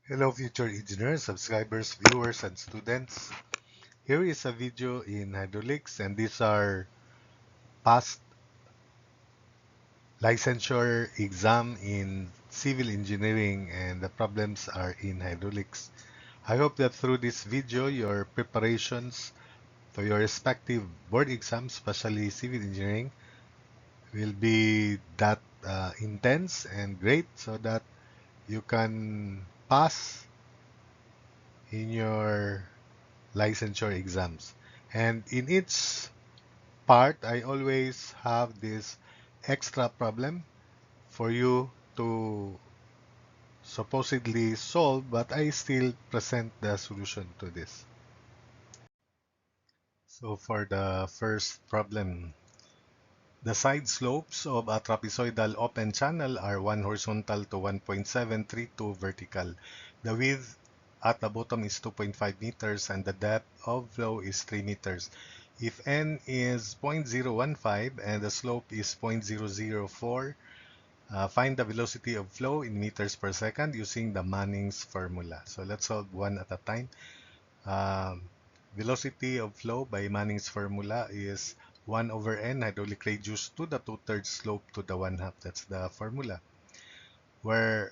Hello future engineers, subscribers, viewers, and students. Here is a video in hydraulics, and these are past licensure exam in civil engineering, and the problems are in hydraulics. I hope that through this video your preparations for your respective board exams, especially civil engineering, will be that intense and great so that you can pass in your licensure exams. And in each part, I always have this extra problem for you to supposedly solve, but I still present the solution to this. So for the first problem, the side slopes of a trapezoidal open channel are 1 horizontal to 1.732 vertical. The width at the bottom is 2.5 meters and the depth of flow is 3 meters. If n is 0.015 and the slope is 0.004, find the velocity of flow in meters per second using the Manning's formula. So let's solve one at a time. Um, Velocity of flow by Manning's formula is 1 over n hydraulic radius to the 2/3 slope to the 1/2. That's the formula. Where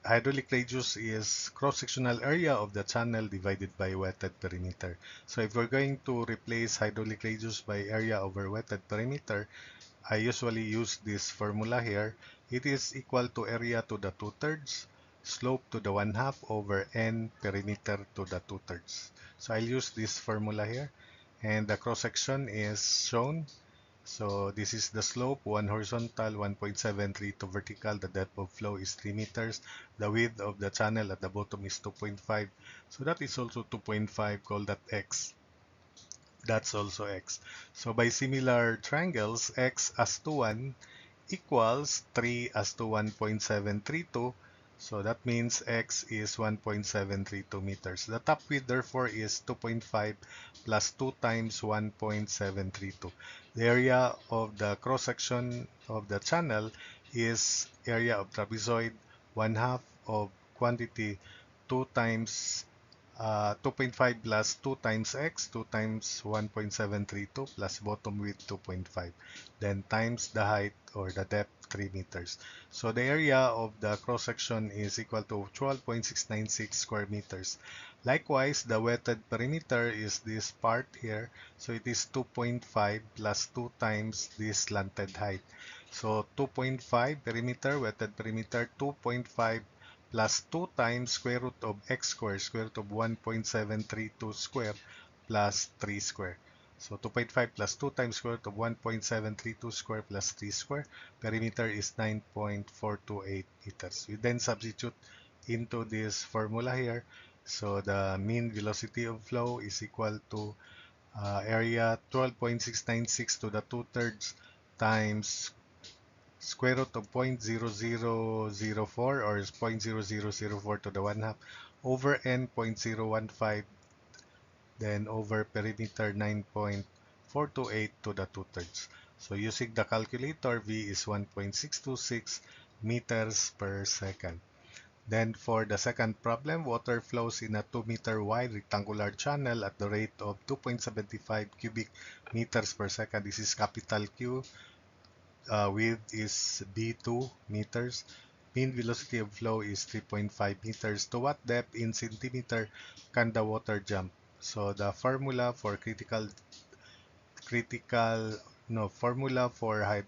hydraulic radius is cross-sectional area of the channel divided by wetted perimeter. So if we're going to replace hydraulic radius by area over wetted perimeter, I usually use this formula here. It is equal to area to the 2/3, slope to the 1/2 over n perimeter to the 2/3. So I'll use this formula here. And the cross-section is shown. So this is the slope, 1 horizontal, 1.732 vertical. The depth of flow is 3 meters. The width of the channel at the bottom is 2.5. So that is also 2.5. Call that x. That's also x. So by similar triangles, x as to 1 equals 3 as to 1.732. So that means x is 1.732 meters. The top width therefore is 2.5 plus 2 times 1.732. The area of the cross-section of the channel is area of trapezoid, 1/2 of quantity 2 times 2.5 plus 2 times x, 2 times 1.732 plus bottom width 2.5, then times the height or the depth 3 meters. So the area of the cross section is equal to 12.696 square meters. Likewise, the wetted perimeter is this part here. So it is 2.5 plus 2 times this slanted height. So 2.5 perimeter, wetted perimeter, 2.5 plus 2 times square root of x squared, square root of 1.732 square plus 3 square. So 2.5 plus 2 times square root of 1.732 square plus 3 square. Perimeter is 9.428 meters. We then substitute into this formula here. So the mean velocity of flow is equal to area 12.696 to the 2/3 times square root of 0.0004 or 0.0004 to the 1/2 over n 0.015, then over perimeter 9.428 to the 2/3. So using the calculator, V is 1.626 meters per second. Then for the second problem, water flows in a 2-meter wide rectangular channel at the rate of 2.75 cubic meters per second. This is capital Q. Width is B2 meters. Mean velocity of flow is 3.5 meters. To what depth in centimeter can the water jump? So the formula for formula for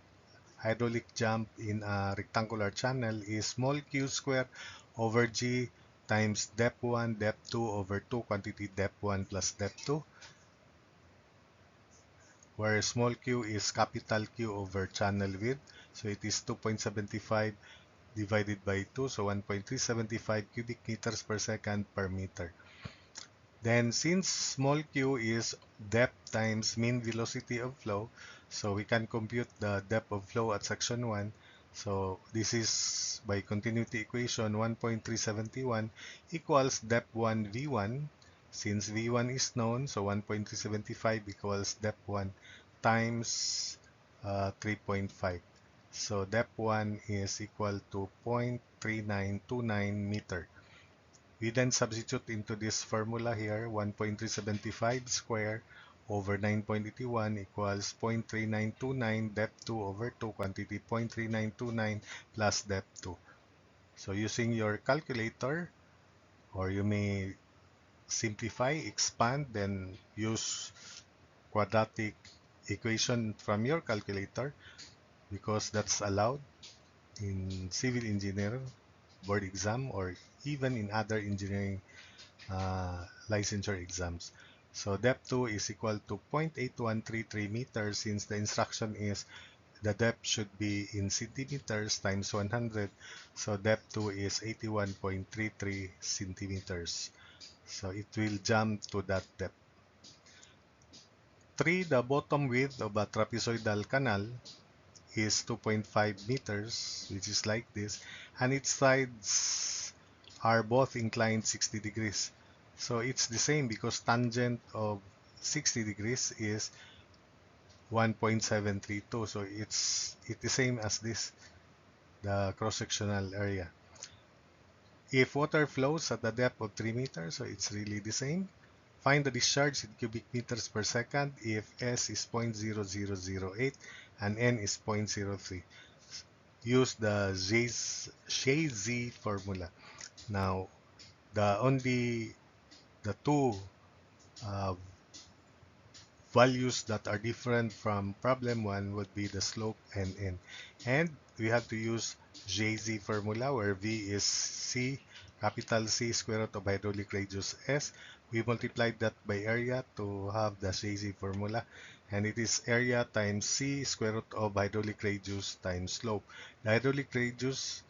hydraulic jump in a rectangular channel is small q square over g times depth 1, depth 2 over 2 quantity depth 1 plus depth 2, where small q is capital Q over channel width. So it is 2.75 divided by 2, so 1.375 cubic meters per second per meter. Then since small q is depth times mean velocity of flow, so we can compute the depth of flow at section 1. So this is by continuity equation 1.371 equals depth 1 V1. Since V1 is known, so 1.375 equals depth 1 times 3.5. So depth 1 is equal to 0.3929 meter. We then substitute into this formula here, 1.375 square over 9.81 equals 0.3929 depth 2 over 2, quantity 0.3929 plus depth 2. So using your calculator, or you may simplify, expand, then use quadratic equation from your calculator because that's allowed in civil engineer board exam or even in other engineering licensure exams. So depth 2 is equal to 0.8133 meters since the instruction is the depth should be in centimeters times 100. So depth 2 is 81.33 centimeters. So it will jump to that depth. 3. The bottom width of a trapezoidal canal is 2.5 meters, which is like this, and its sides are both inclined 60 degrees. So it's the same because tangent of 60 degrees is 1.732. So it's the same as this, the cross-sectional area. If water flows at the depth of 3 meters, so it's really the same. Find the discharge in cubic meters per second if S is 0.0008 and N is 0.03. Use the Shazy formula. Now, the two uh, values that are different from problem 1 would be the slope and n. And we have to use JZ formula where V is C, capital C, square root of hydraulic radius S. We multiplied that by area to have the JZ formula. And it is area times C, square root of hydraulic radius times slope. The hydraulic radius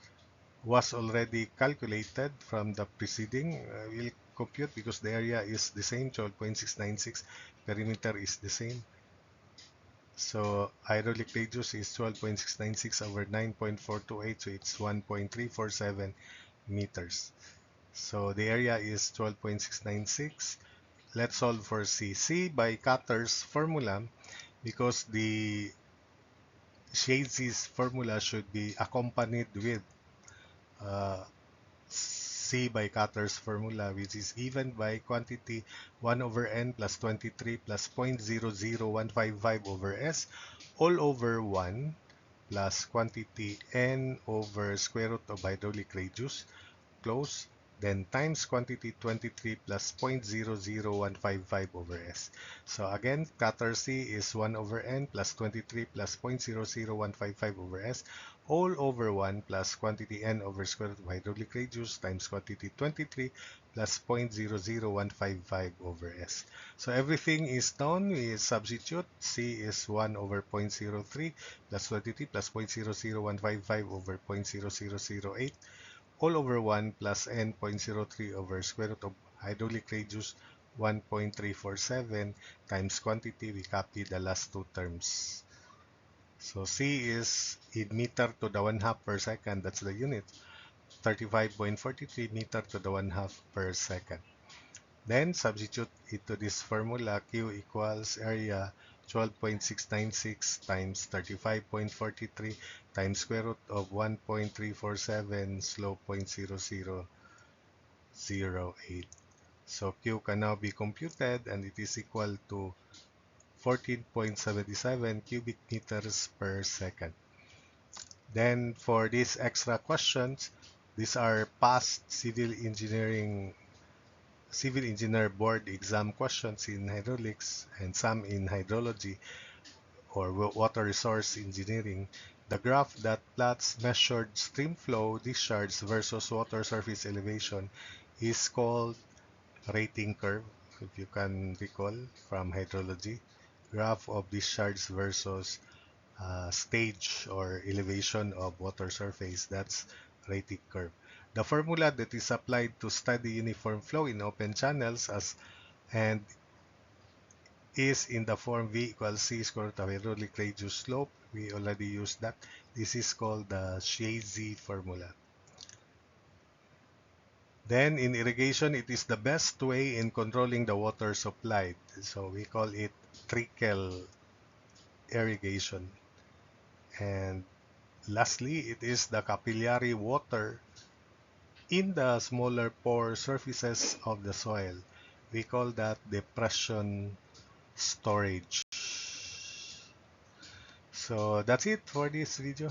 was already calculated from the preceding. We'll compute because the area is the same, 12.696. Perimeter is the same. So hydraulic radius is 12.696 over 9.428, so it's 1.347 meters. So the area is 12.696. Let's solve for C. C by Cutter's formula, because the Shazy's formula should be accompanied with uh, C by Cutter's formula, which is given by quantity 1 over n plus 23 plus 0.00155 over s all over 1 plus quantity n over square root of hydraulic radius, close, then times quantity 23 plus 0.00155 over s. So again, cutter C is 1 over n plus 23 plus 0.00155 over s all over 1 plus quantity n over square root of hydraulic radius times quantity 23 plus 0.00155 over s. So everything is known. We substitute. C is 1 over 0.03 plus 23 plus 0.00155 over 0.0008 all over 1 plus n.03 over square root of hydraulic radius 1.347 times quantity. We copy the last two terms. So C is in meter to the 1/2 per second. That's the unit. 35.43 meter to the 1/2 per second. Then substitute into this formula. Q equals area 12.696 times 35.43 times square root of 1.347 slope 0.0008. So Q can now be computed and it is equal to 14.77 cubic meters per second. Then for these extra questions, these are past civil engineer board exam questions in hydraulics and some in hydrology or water resource engineering. The graph that plots measured stream flow discharge versus water surface elevation is called rating curve, if you can recall from hydrology. Graph of discharge versus stage or elevation of water surface, that's rating curve. The formula that is applied to study uniform flow in open channels and is in the form V equals C square root of hydraulic radius slope. We already used that. This is called the Shazy formula. Then in irrigation, it is the best way in controlling the water supplied. So we call it trickle irrigation. And lastly, it is the capillary water in the smaller pore surfaces of the soil. We call that depression storage. So that's it for this video.